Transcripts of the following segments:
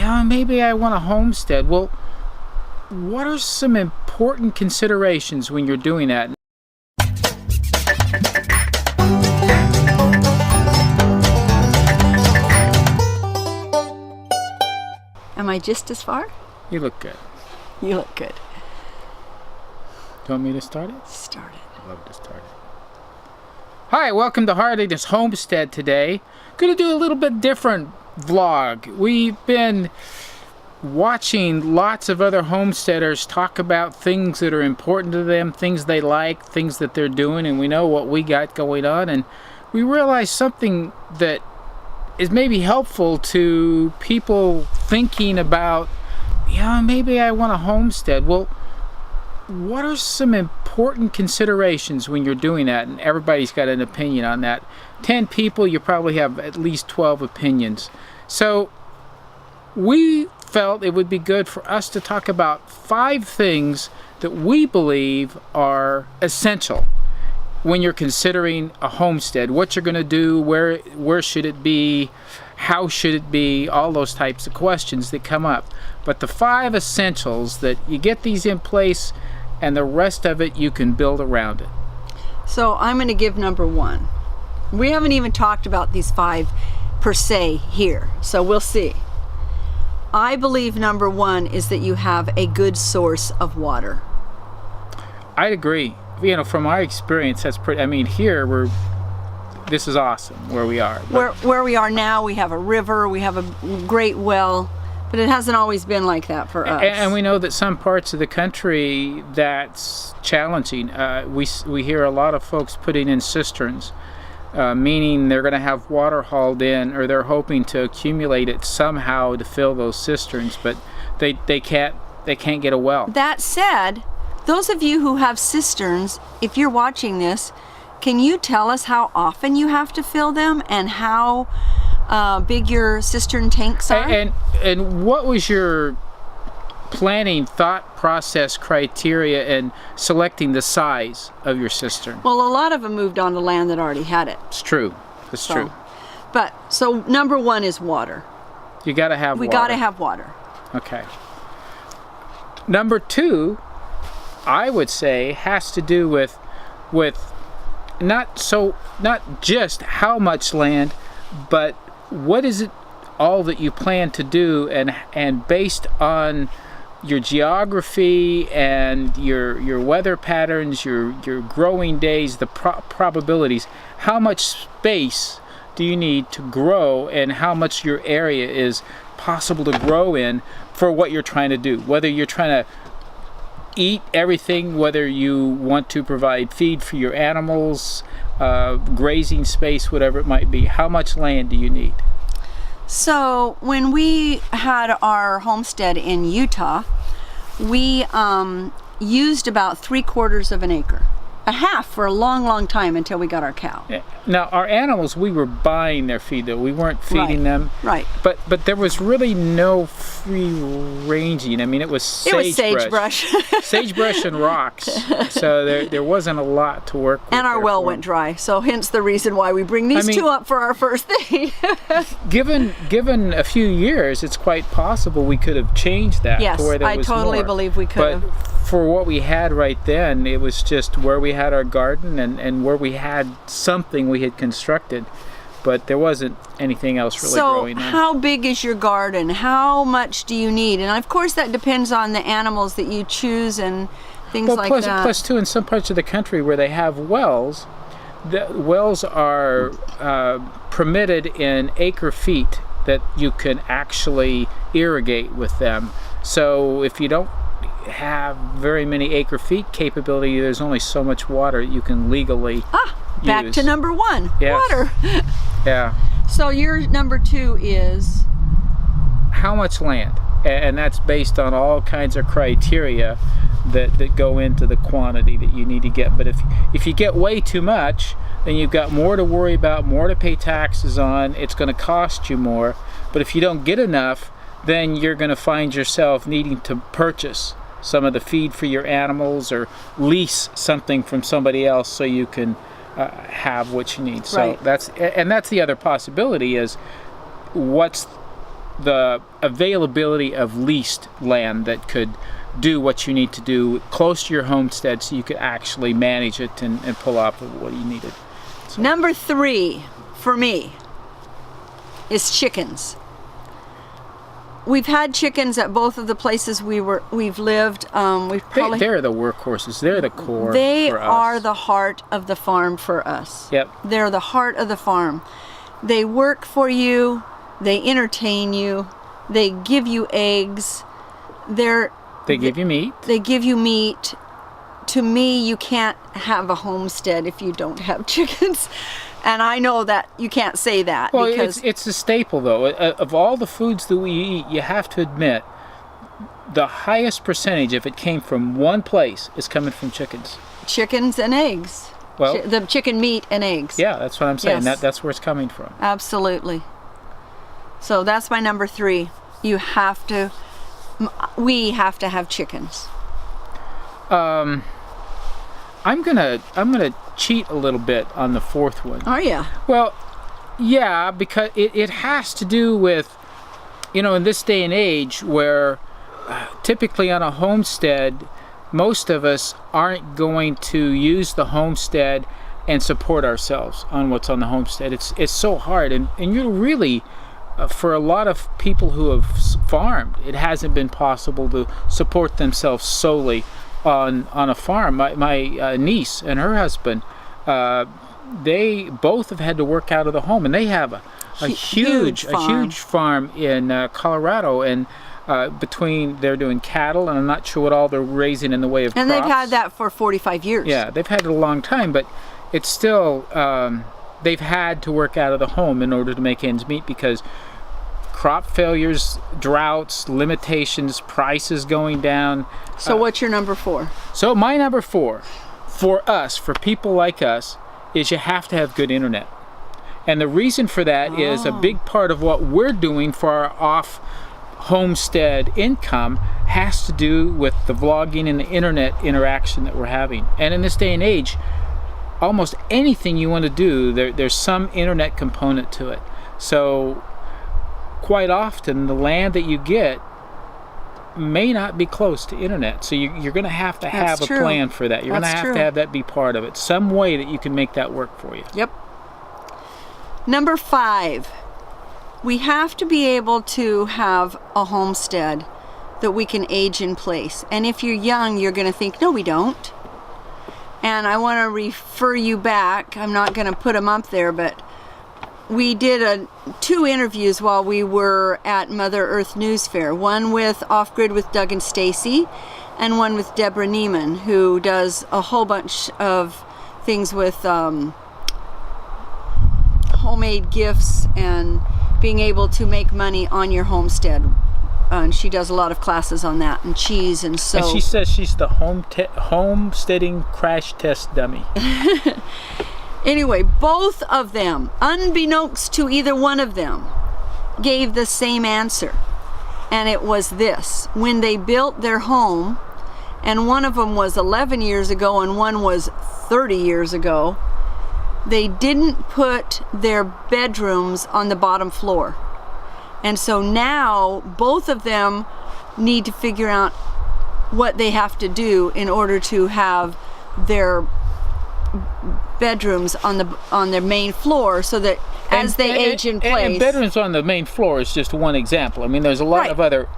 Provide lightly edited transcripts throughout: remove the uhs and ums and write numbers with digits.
yeah, maybe I want a homestead. Well, what are some important considerations when you're doing that? Am I just as far? You look good. You look good. Do you want me to start it? Start it. I'd love to start it. Hi, welcome to Harley's Homestead today. Gonna do a little bit different vlog. We've been watching lots of other homesteaders talk about things that are important to them, things they like, things that they're doing, and we know what we got going on, and we realized something that is maybe helpful to people thinking about, yeah, maybe I want a homestead. Well, what are some important considerations when you're doing that? And everybody's got an opinion on that. 10 people, you probably have at least 12 opinions. So we felt it would be good for us to talk about 5 things that we believe are essential when you're considering a homestead. What you're going to do, where should it be, how should it be, all those types of questions that come up. But the 5 essentials that you get these in place, and the rest of it you can build around it. So I'm going to give number 1. We haven't even talked about these 5 per se here, so we'll see. I believe number 1 is that you have a good source of water. I'd agree. You know, from our experience, that's pretty. I mean, here this is awesome where we are. Where we are now, we have a river, we have a great well, but it hasn't always been like that for us. And we know that some parts of the country that's challenging. We hear a lot of folks putting in cisterns, meaning they're going to have water hauled in, or they're hoping to accumulate it somehow to fill those cisterns, but they can't get a well. That said, those of you who have cisterns, if you're watching this, can you tell us how often you have to fill them and how big your cistern tanks are? And what was your planning thought process criteria in selecting the size of your cistern? Well, a lot of them moved on to land that already had it. It's true. It's true. But so number 1 is water. You got to have water. We got to have water. Okay. Number 2, I would say, has to do with not just how much land, but what is it all that you plan to do, and based on your geography and your weather patterns, your growing days, the probabilities, how much space do you need to grow, and how much your area is possible to grow in for what you're trying to do. Whether you're trying to eat everything, whether you want to provide feed for your animals, grazing space, whatever it might be. How much land do you need? So when we had our homestead in Utah, we used about 3/4 of an acre. A half for a long time until we got our cow. Yeah. Now our animals, we were buying their feed though. We weren't feeding them. Right. But there was really no free ranging. I mean, it was sagebrush. Sagebrush and rocks. So there wasn't a lot to work with. And our well went dry. So hence the reason why we bring these 2 up for our first thing. given a few years, it's quite possible we could have changed that. Yes, to where there I was totally more. believe we could have. For what we had right then, it was just where we had our garden and where we had something we had constructed, but there wasn't anything else really growing there. So how big is your garden? How much do you need? And of course that depends on the animals that you choose and things like that. Plus too, in some parts of the country where they have wells, the wells are permitted in acre feet that you can actually irrigate with them. So if you don't have very many acre feet capability, there's only so much water you can legally back use. to number 1. Yes. Water. Yeah. So your number 2 is how much land, and that's based on all kinds of criteria that go into the quantity that you need to get. But if you get way too much, then you've got more to worry about, more to pay taxes on. It's going to cost you more. But if you don't get enough, then you're going to find yourself needing to purchase some of the feed for your animals or lease something from somebody else so you can have what you need. So right. that's the other possibility is what's the availability of leased land that could do what you need to do close to your homestead so you could actually manage it and pull off what you needed. So. Number 3 for me is chickens. We've had chickens at both of the places we've lived. They're the workhorses. They're the core. They for us. are the heart of the farm for us. Yep. They're the heart of the farm. They work for you. They entertain you. They give you eggs. They give you meat. They give you meat. To me, you can't have a homestead if you don't have chickens. And I know that you can't say that. Well, because it's a staple, though. Of all the foods that we eat, you have to admit the highest percentage, if it came from one place, is coming from chickens. Chickens and eggs. Well, the chicken meat and eggs. Yeah, that's what I'm saying. Yes. That's where it's coming from. Absolutely. So that's my number 3. We have to have chickens. I'm gonna cheat a little bit on the 4th one. Are you? Well, yeah, because it has to do with, in this day and age where typically on a homestead, most of us aren't going to use the homestead and support ourselves on what's on the homestead. It's so hard, and you're really, for a lot of people who have farmed, it hasn't been possible to support themselves solely on a farm. My niece and her husband, they both have had to work out of the home, and they have a huge farm in Colorado, and they're doing cattle, and I'm not sure what all they're raising in the way of and crops. They've had that for 45 years. Yeah, they've had it a long time, but it's still they've had to work out of the home in order to make ends meet because crop failures, droughts, limitations, prices going down. So what's your number 4? So my number 4, for us, for people like us, is you have to have good internet. And the reason for that is a big part of what we're doing for our off-homestead income has to do with the vlogging and the internet interaction that we're having. And in this day and age, almost anything you want to do, there's some internet component to it. So quite often the land that you get may not be close to internet, so you're going to have a plan for that. You're going to have that be part of it, some way that you can make that work for you. Yep. Number 5, we have to be able to have a homestead that we can age in place. And if you're young, you're going to think, no, we don't. And I want to refer you back. I'm not going to put them up there, but we did 2 interviews while we were at Mother Earth News Fair. One with Off Grid with Doug and Stacy, and one with Deborah Neiman, who does a whole bunch of things with homemade gifts and being able to make money on your homestead. And she does a lot of classes on that, and cheese and so. And she says she's the homesteading crash test dummy. Anyway, both of them, unbeknownst to either one of them, gave the same answer. And it was this: when they built their home, and one of them was 11 years ago and one was 30 years ago, they didn't put their bedrooms on the bottom floor. And so now both of them need to figure out what they have to do in order to have their bedrooms on their main floor, so that as they age in place. And bedrooms on the main floor is just one example. I mean, there's a lot of other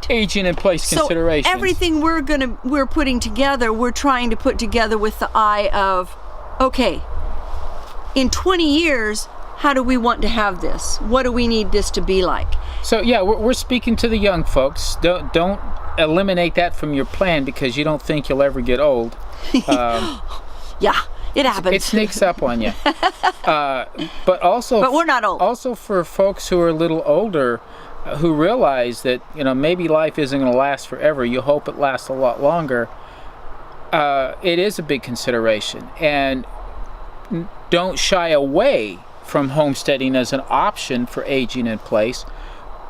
aging in place considerations. So everything we're putting together, we're trying to put together with the eye of, okay, in 20 years, how do we want to have this? What do we need this to be like? So yeah, we're speaking to the young folks. Don't eliminate that from your plan because you don't think you'll ever get old. Yeah, it happens. It sneaks up on you. But we're not old. Also for folks who are a little older, who realize that maybe life isn't going to last forever. You hope it lasts a lot longer. It is a big consideration, and don't shy away from homesteading as an option for aging in place,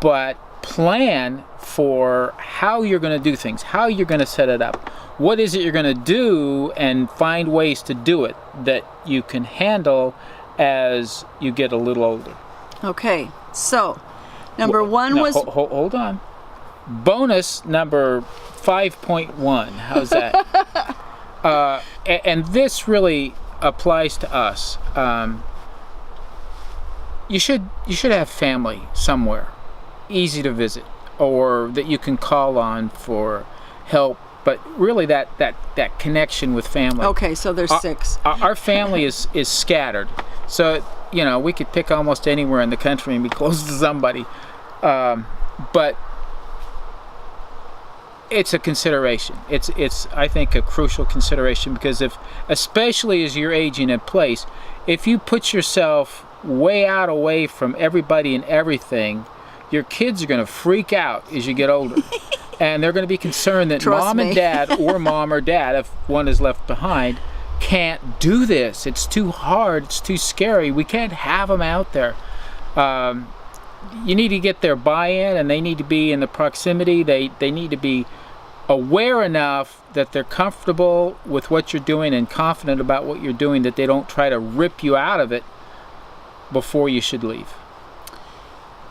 but plan for how you're going to do things, how you're going to set it up, what is it you're going to do, and find ways to do it that you can handle as you get a little older. Okay, so Number one No, was hold on. Bonus number 5.1. How's that? And this really applies to us. You should have family somewhere, easy to visit, or that you can call on for help. But really, that connection with family. okay. So there's 6. Our family is scattered, so we could pick almost anywhere in the country and be close to somebody. But it's a consideration. It's I think a crucial consideration, because especially as you're aging in place, if you put yourself way out away from everybody and everything, your kids are going to freak out as you get older. And they're going to be concerned that Trust mom me. and dad, or mom or dad, if one is left behind, can't do this. It's too hard. It's too scary. We can't have them out there. You need to get their buy-in, and they need to be in the proximity. They need to be aware enough that they're comfortable with what you're doing and confident about what you're doing, that they don't try to rip you out of it before you should leave.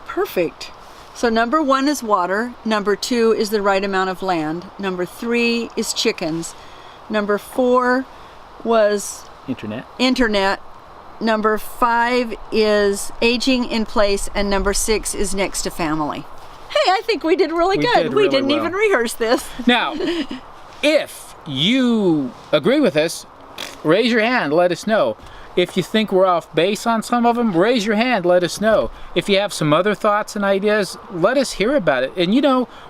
Perfect. So number 1 is water. Number 2 is the right amount of land. Number 3 is chickens. Number 4 was internet. Number 5 is aging in place, and number 6 is next to family. Hey, I think we did really good. We didn't even rehearse this. Now, if you agree with us, raise your hand, let us know. If you think we're off base on some of them, raise your hand, let us know. If you have some other thoughts and ideas, let us hear about it. And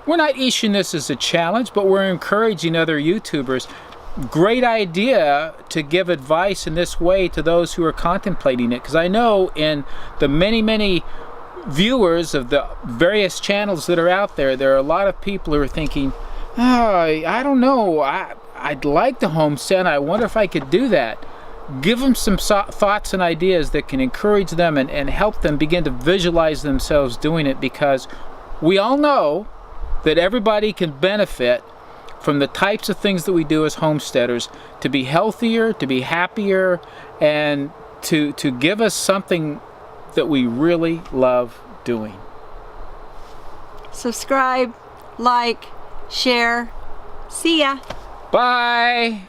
we're not issuing this as a challenge, but we're encouraging other YouTubers. Great idea to give advice in this way to those who are contemplating it, because I know in the many viewers of the various channels that are out there, there are a lot of people who are thinking, I don't know, I'd like to homestead, I wonder if I could do that. Give them some thoughts and ideas that can encourage them and help them begin to visualize themselves doing it, because we all know that everybody can benefit from the types of things that we do as homesteaders, to be healthier, to be happier, and to give us something that we really love doing. Subscribe, like, share. See ya. Bye.